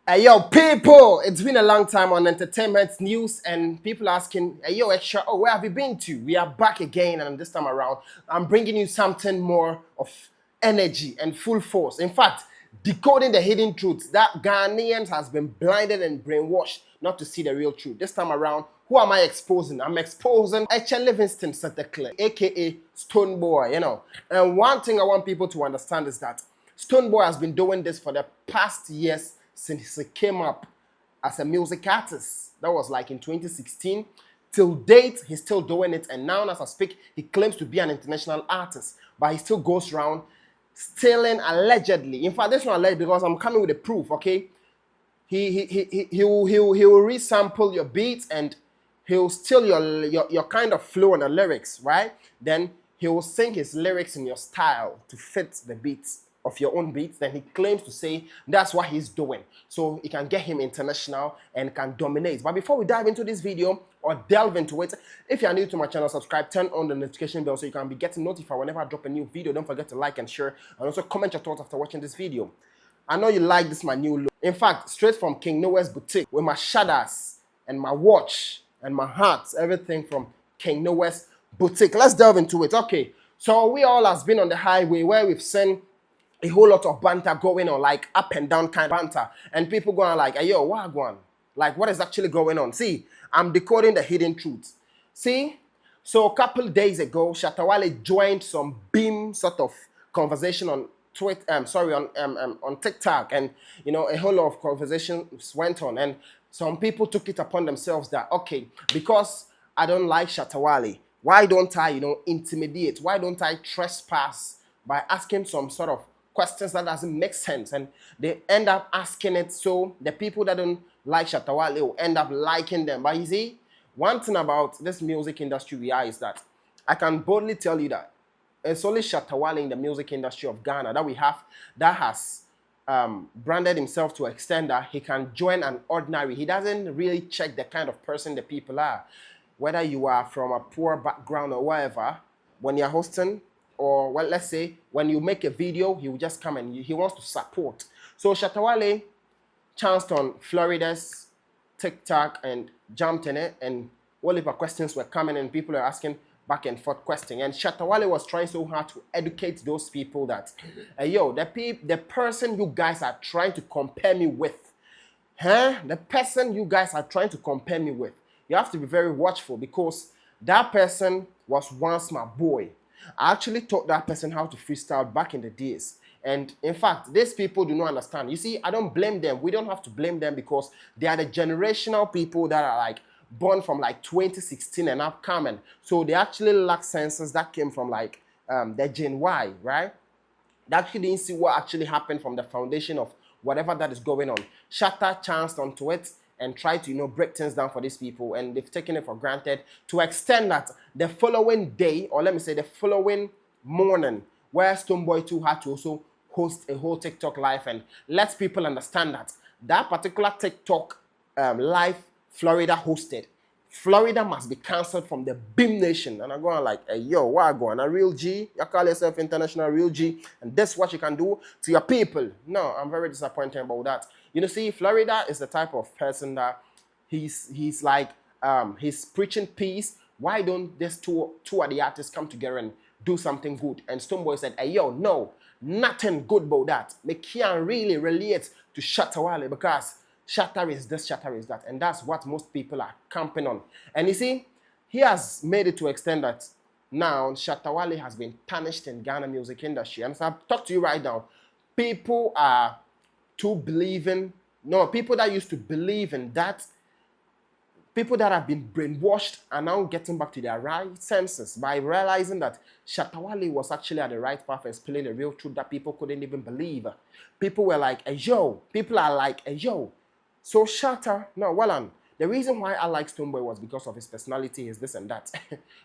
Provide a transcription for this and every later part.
Hey yo, people! It's been a long time on entertainment news, and people asking, hey yo, extra, oh, where have you been to? We are back again, and this time around, I'm bringing you something more of energy and full force. In fact, decoding the hidden truths that Ghanaians has been blinded and brainwashed not to see the real truth. This time around, who am I exposing? I'm exposing H. Livingston Sutherland, aka Stonebwoy, you know. And one thing I want people to understand is that Stonebwoy has been doing this for the past years since he came up as a music artist. That was like in 2016. Till date, he's still doing it. And now, as I speak, he claims to be an international artist. But he still goes around stealing allegedly. In fact, this one alleged because I'm coming with the proof, okay? He will resample your beats and he'll steal your kind of flow and the lyrics, right? Then he will sing his lyrics in your style to fit the beats of your own beats. Then he claims to say that's what he's doing, so it can get him international and can dominate. But before we dive into this video or delve into it, if you are new to my channel, subscribe, turn on the notification bell so you can be getting notified whenever I drop a new video. Don't forget to like and share, and also comment your thoughts after watching this video. I know you like this my new look. In fact, straight from King Noah's boutique with my shadows and my watch and my hats, everything from King Noah's boutique. Let's delve into it. Okay, so we all has been on the highway where we've seen a whole lot of banter going on, like up and down kind of banter, and people going like, hey yo, what going? Like, what is actually going on? See, I'm decoding the hidden truths. See, so a couple days ago, Shatta joined some beam sort of conversation on Twitter, on TikTok, and you know, a whole lot of conversations went on, and some people took it upon themselves that, okay, because I don't like Shatta, why don't I, you know, intimidate? Why don't I trespass by asking some sort of questions that doesn't make sense? And they end up asking it, so the people that don't like Shatta will end up liking them. But you see, one thing about this music industry we are is that I can boldly tell you that it's only Shatta in the music industry of Ghana that we have that has branded himself to an extent that he can join an ordinary. He doesn't really check the kind of person the people are, whether you are from a poor background or whatever. When you're hosting, or well, let's say when you make a video, he will just come and he wants to support. So Shatta chanced on Florida's TikTok and jumped in it, and all of our questions were coming and people are asking back and forth questions. And Shatta was trying so hard to educate those people that, yo, the person you guys are trying to compare me with, the person you guys are trying to compare me with, you have to be very watchful, because that person was once my boy. I actually taught that person how to freestyle back in the days. And in fact, these people do not understand. You see, I don't blame them. We don't have to blame them, because they are the generational people that are like born from like 2016 and upcoming. So they actually lack senses that came from like the Gen Y, right? They actually didn't see what actually happened from the foundation of whatever that is going on. Shatta chanced onto it and try to, you know, break things down for these people, and they've taken it for granted to extend that the following day, or let me say the following morning, where Stonebwoy too had to also host a whole TikTok live and let people understand that that particular TikTok live Florida hosted, Florida must be cancelled from the Beam Nation. And I'm going like, hey, yo, what going? A real G? You call yourself international real G, and that's what you can do to your people. No, I'm very disappointed about that. You know, see, Florida is the type of person that he's like, he's preaching peace. Why don't these two of the artists come together and do something good? And Stonebwoy said, hey, yo, no, nothing good about that. They can't really relate to Shatta because Shatta is this, Shatta is that. And that's what most people are camping on. And you see, he has made it to extend that now Shatta has been punished in Ghana music industry. And as I talk to you right now, people are people that used to believe in that, people that have been brainwashed are now getting back to their right senses by realizing that Shatta was actually at the right path and spilling the real truth that people couldn't even believe. People were like, hey, yo. People are like, hey, yo. So Shatta, no, well on. The reason why I like Stonebwoy was because of his personality, his this and that.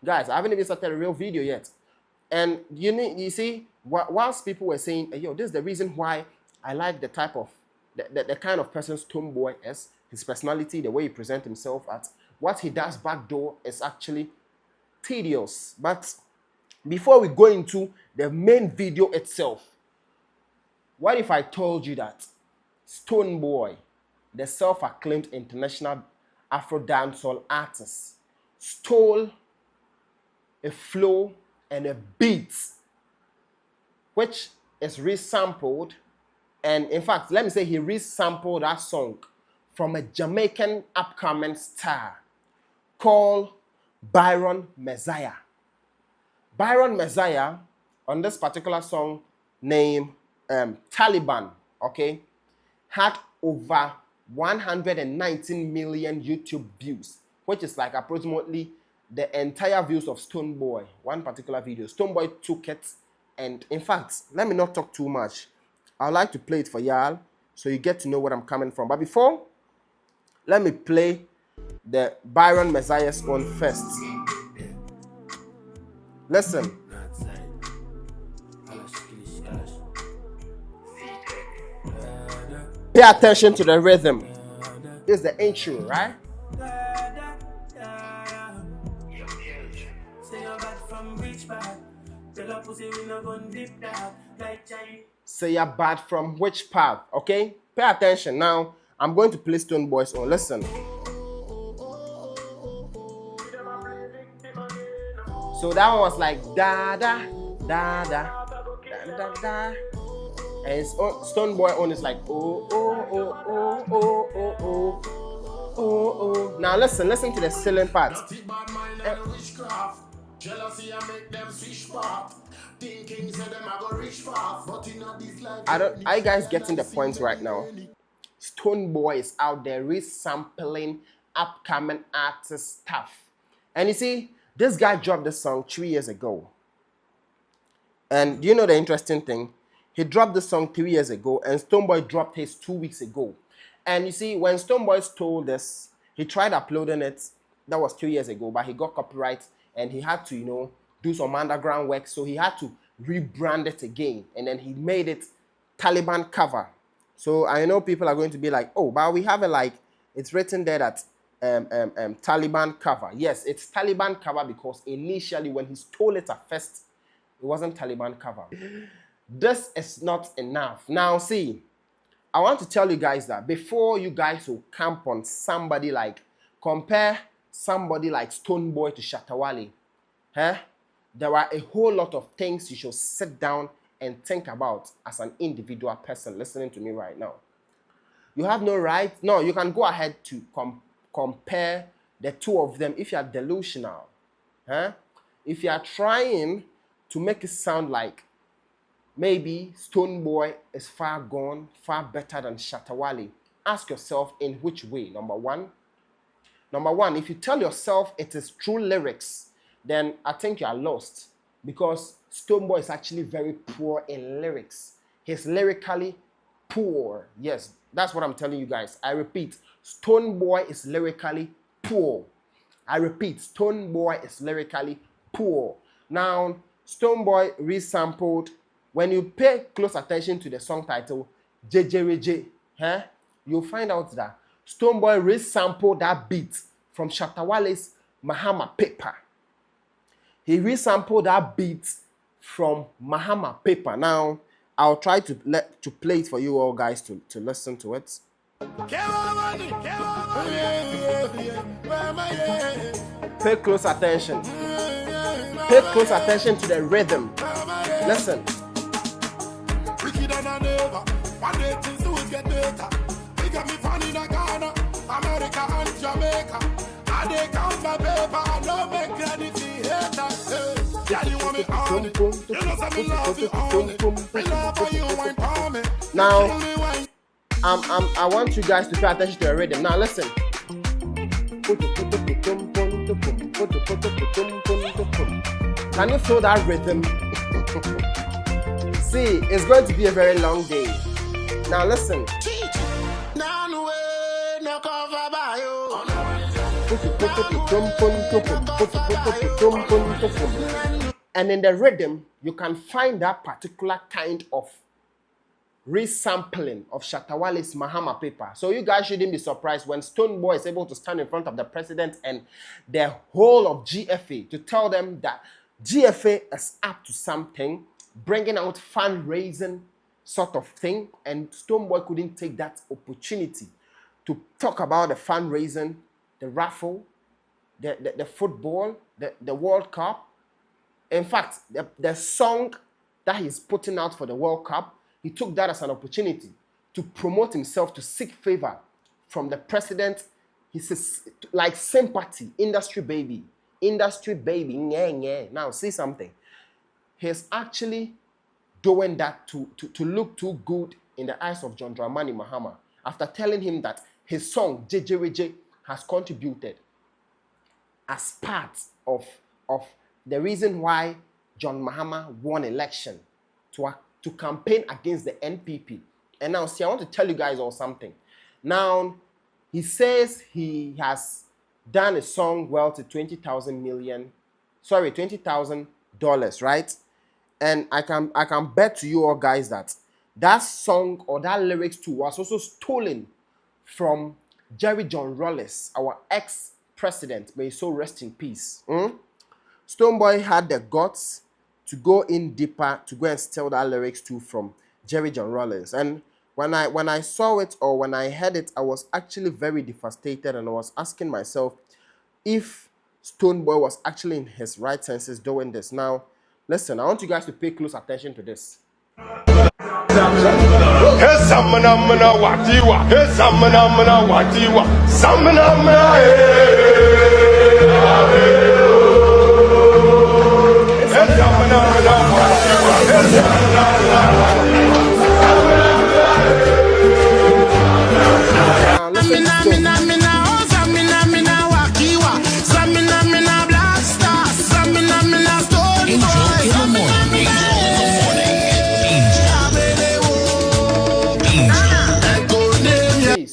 Guys, I haven't even started a real video yet. And you see, whilst people were saying, hey, yo, this is the reason why I like the type of, the kind of person Stonebwoy is, his personality, the way he presents himself, at what he does back door is actually tedious. But before we go into the main video itself, what if I told you that Stonebwoy the self-acclaimed international Afro dancehall artist, stole a flow and a beat which is resampled, and in fact, let me say he resampled that song from a Jamaican upcoming star called Byron Messiah. Byron Messiah, on this particular song named Taliban, okay, had over 119 million YouTube views, which is like approximately the entire views of Stonebwoy, one particular video. Stonebwoy took it, and in fact, let me not talk too much. I'd like to play it for y'all so you get to know where I'm coming from. But before, let me play the Byron Messiah's one first. Listen. Pay attention to the rhythm. This is the intro, right? Say you're bad from which part, okay? Pay attention. Now, I'm going to play Stonebwoy's own. Listen. So that one was like da da da da da da da, and Stonebwoy own is like oh oh oh oh oh oh oh oh oh. Now listen to the ceiling part. Jealousy I make them switch path. Thinking say them I go reach far, but in this life. Are you guys getting the points right now? Stonebwoy is out there resampling upcoming artist stuff, and you see, this guy dropped this song 3 years ago. And do you know the interesting thing? He dropped this song 3 years ago, and Stonebwoy dropped his 2 weeks ago. And you see, when Stonebwoy stole this, he tried uploading it. That was 2 years ago, but he got copyright, and he had to, you know, do some underground work. So he had to rebrand it again, and then he made it Taliban cover. So I know people are going to be like, oh, but we have it like, it's written there that Taliban cover. Yes, it's Taliban cover because initially when he stole it at first, it wasn't Taliban cover. This is not enough. Now see, I want to tell you guys that before you guys will camp on somebody like, compare somebody like Stonebwoy to Shatta, there are a whole lot of things you should sit down and think about as an individual person listening to me right now. You have no right. No, you can go ahead to compare the two of them if you are delusional. If you are trying to make it sound like maybe Stonebwoy is far gone, far better than Shatta, ask yourself in which way. Number one, if you tell yourself it is true lyrics, then I think you are lost, because Stonebwoy is actually very poor in lyrics. He's lyrically poor. Yes, that's what I'm telling you guys. I repeat, Stonebwoy is lyrically poor. I repeat, Stonebwoy is lyrically poor. Now, Stonebwoy resampled, when you pay close attention to the song title, JJRJ, you'll find out that Stonebwoy resampled that beat from Shatta Mahama Paper. He resampled that beat from Mahama Paper. Now, I'll try to play it for you all guys to listen to it. Pay close attention. Pay close attention to the rhythm. Listen. America and Jamaica. And they count my paper. I don't make credit to haters. Yeah, you want me on it. You know some love you on it. We love you when me. Now, I want you guys to pay attention to the rhythm. Now listen. Can you feel that rhythm? See, it's going to be a very long day. Now listen. And in the rhythm, you can find that particular kind of resampling of Shatta Mahama Paper. So you guys shouldn't be surprised when Stonebwoy is able to stand in front of the president and the whole of GFA to tell them that GFA is up to something, bringing out fundraising sort of thing, and Stonebwoy couldn't take that opportunity to talk about the fundraising, the raffle, the football, the World Cup. In fact, the song that he's putting out for the World Cup, he took that as an opportunity to promote himself, to seek favor from the president. He says, like sympathy, industry baby, Now, see something. He's actually doing that to look too good in the eyes of John Dramani Mahama after telling him that his song, JJWJ, has contributed as part of the reason why John Mahama won election to campaign against the NPP. And now, see, I want to tell you guys all something. Now, he says he has done a song worth $20,000, right? And I can bet to you all guys that that song or that lyrics too was also stolen from Jerry John Rawlings, our ex-president. May his soul rest in peace. Stonebwoy had the guts to go in deeper, to go and steal that lyrics too from Jerry John Rawlings. And when I saw it or when I heard it, I was actually very devastated, and I was asking myself if Stonebwoy was actually in his right senses doing this. Now, listen, I want you guys to pay close attention to this.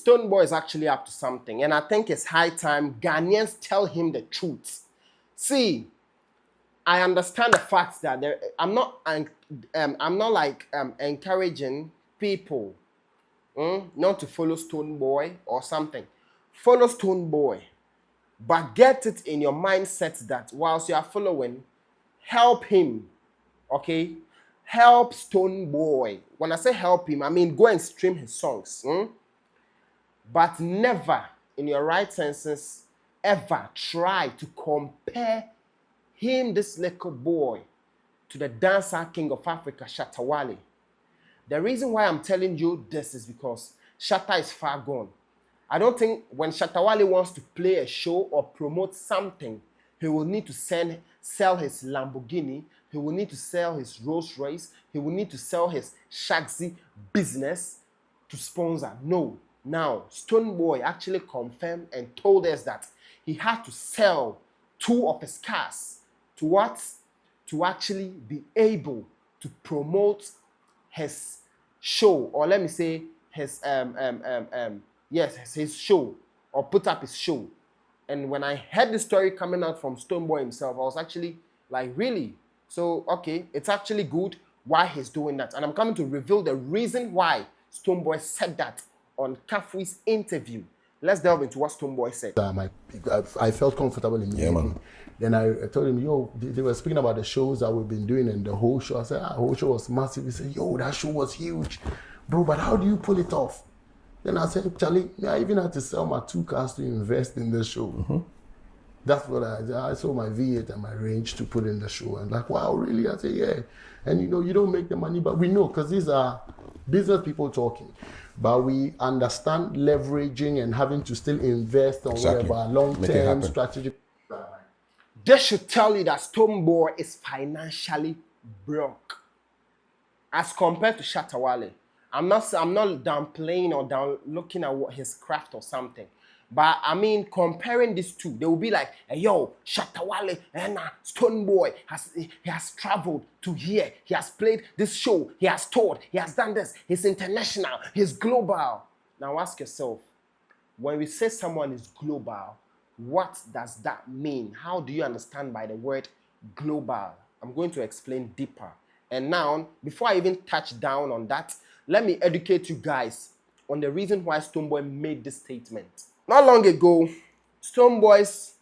Stonebwoy is actually up to something, and I think it's high time Ghanaians tell him the truth. See, I understand the fact that I'm not like encouraging people not to follow Stonebwoy or something. Follow Stonebwoy, but get it in your mindset that whilst you are following, help him, okay? Help Stonebwoy. When I say help him, I mean go and stream his songs. But never, in your right senses, ever try to compare him, this little boy, to the dancer king of Africa, Shatta. The reason why I'm telling you this is because Shatta is far gone. I don't think when Shatta wants to play a show or promote something, he will need to sell his Lamborghini, he will need to sell his Rolls Royce, he will need to sell his Shaxi business to sponsor. No. Now, Stonebwoy actually confirmed and told us that he had to sell 2 of his cars to what? To actually be able to promote his show, or let me say his his show, or put up his show. And when I heard the story coming out from Stonebwoy himself, I was actually like, really? So, okay, it's actually good why he's doing that. And I'm coming to reveal the reason why Stonebwoy said that on Kafui's interview. Let's delve into what Stonebwoy said. I felt comfortable in the evening. Then I told him, yo, they were speaking about the shows that we've been doing and the whole show. I said, the whole show was massive. He said, yo, that show was huge. Bro, but how do you pull it off? Then I said, Charlie, I even had to sell my 2 cars to invest in the show. That's what I sold my V8 and my Range to put in the show. And like, wow, really? I said, yeah. And you don't make the money, but we know, because these are business people talking. But we understand leveraging and having to still invest on whatever long-term strategic. This should tell you that Stonebwoy is financially broke as compared to Shatta. I'm not downplaying or down looking at what his craft or something. But I mean, comparing these two, they will be like, hey, yo, Shatta and Stonebwoy has traveled to here. He has played this show. He has toured. He has done this. He's international. He's global. Now ask yourself, when we say someone is global, what does that mean? How do you understand by the word global? I'm going to explain deeper. And now, before I even touch down on that, let me educate you guys on the reason why Stonebwoy made this statement. Not long ago, Stonebwoy's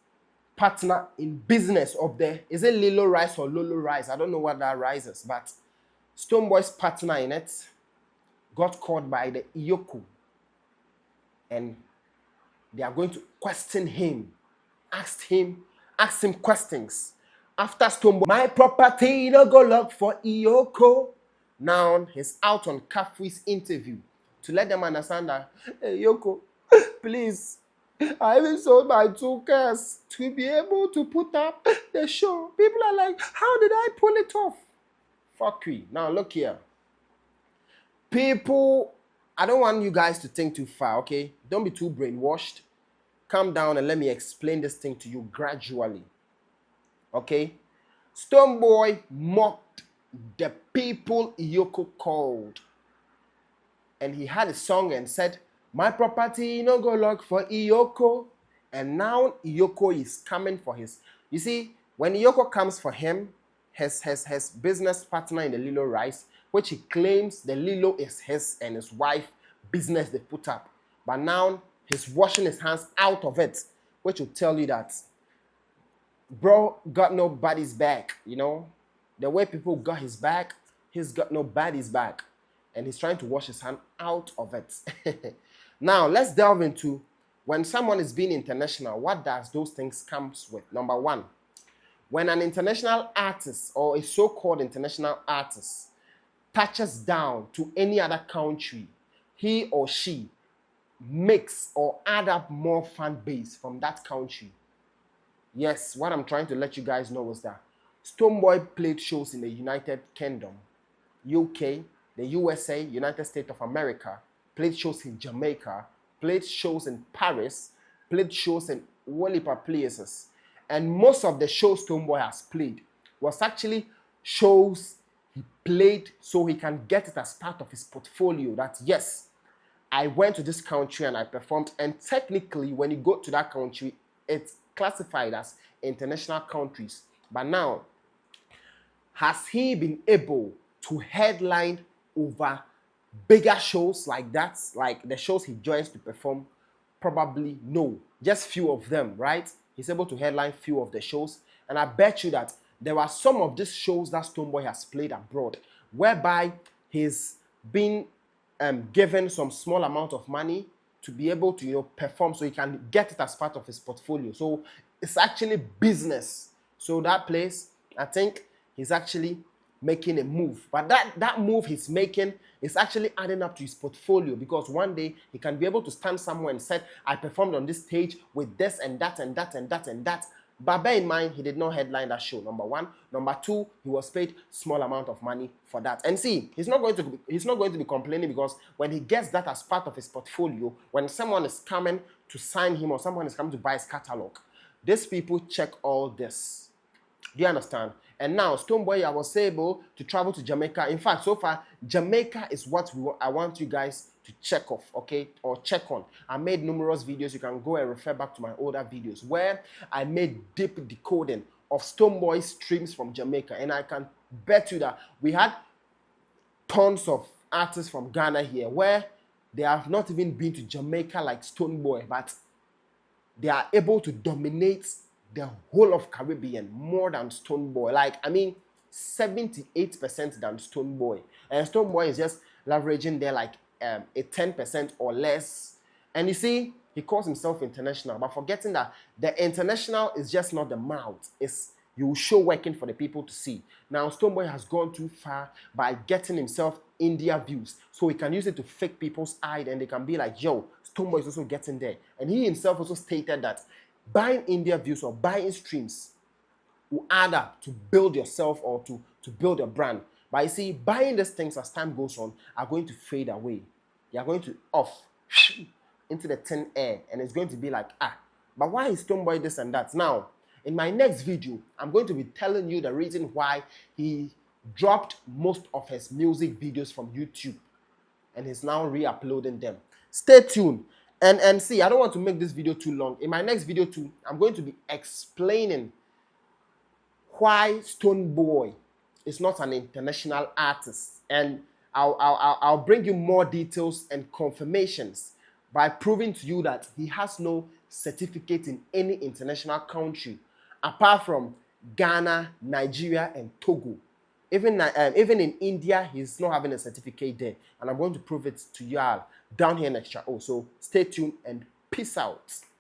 partner in business is it Lilo Rice or Lolo Rice? I don't know what that rice is, but Stonebwoy's partner in it got caught by the EOCO. And They are going to question him, ask him questions. After Stonebwoy, my property no go lock for EOCO. Now he's out on Kafri's interview to let them understand that, hey, Yoko, please, I even sold my 2 cars to be able to put up the show. People are like, how did I pull it off? Fuck you. Now look here. People, I don't want you guys to think too far, okay? Don't be too brainwashed. Calm down and let me explain this thing to you gradually. Okay? Stonebwoy mocked the people EOCO called. And he had a song and said, my property no go lock for EOCO. And now EOCO is coming for his. You see, when EOCO comes for him, his business partner in the Lilo Rice, which he claims the Lilo is his and his wife business they put up. But now he's washing his hands out of it, which will tell you that bro got nobody's back, you know? The way people got his back, he's got nobody's back. And he's trying to wash his hand out of it. Now, let's delve into when someone is being international, what does those things comes with? Number one, when an international artist or a so-called international artist touches down to any other country, he or she makes or add up more fan base from that country. Yes, what I'm trying to let you guys know is that Stonebwoy played shows in the United Kingdom, UK, the USA, United States of America, played shows in Jamaica, played shows in Paris, played shows in Wallipa places. And most of the shows Stonebwoy has played was actually shows he played so he can get it as part of his portfolio that, yes, I went to this country and I performed. And technically, when you go to that country, it's classified as international countries. But now, has he been able to headline over bigger shows like that, like the shows he joins to perform? Probably no. Just few of them, right? He's able to headline few of the shows. And I bet you that there are some of these shows that Stonebwoy has played abroad, whereby he's been given some small amount of money to be able to, you know, perform so he can get it as part of his portfolio. So it's actually business. So that place, I think he's actually making a move. But that move he's making is actually adding up to his portfolio, because one day he can be able to stand somewhere and say, I performed on this stage with this and that and that and that and that. But bear in mind, he did not headline that show, number one. Number two, he was paid small amount of money for that. And see, he's not going to be complaining, because when he gets that as part of his portfolio, when someone is coming to sign him or someone is coming to buy his catalog, these people check all this. Do you understand? And now, Stonebwoy, I was able to travel to Jamaica. In fact, so far, Jamaica is what I want you guys to check off, okay? Or check on. I made numerous videos. You can go and refer back to my older videos where I made deep decoding of Stonebwoy's streams from Jamaica. And I can bet you that we had tons of artists from Ghana here where they have not even been to Jamaica like Stonebwoy, but they are able to dominate the whole of Caribbean more than Stonebwoy. Like, I mean, 78% than Stonebwoy. And Stonebwoy is just leveraging there like a 10% or less. And you see, he calls himself international, but forgetting that the international is just not the mouth. It's you show working for the people to see. Now, Stonebwoy has gone too far by getting himself India views. So he can use it to fake people's eye, and they can be like, yo, Stonebwoy is also getting there. And he himself also stated that buying India views or buying streams will add up to build yourself or to build a brand. But you see, buying these things as time goes on are going to fade away. They are going to off into the thin air, and it's going to be like, but why is Stonebwoy this and that? Now, in my next video, I'm going to be telling you the reason why he dropped most of his music videos from YouTube and he's now re-uploading them. Stay tuned. And see, I don't want to make this video too long. In my next video too, I'm going to be explaining why Stonebwoy is not an international artist. And I'll bring you more details and confirmations by proving to you that he has no certificate in any international country, apart from Ghana, Nigeria, and Togo. Even in India, he's not having a certificate there. And I'm going to prove it to y'all down here in Extra O. So stay tuned and Peace out.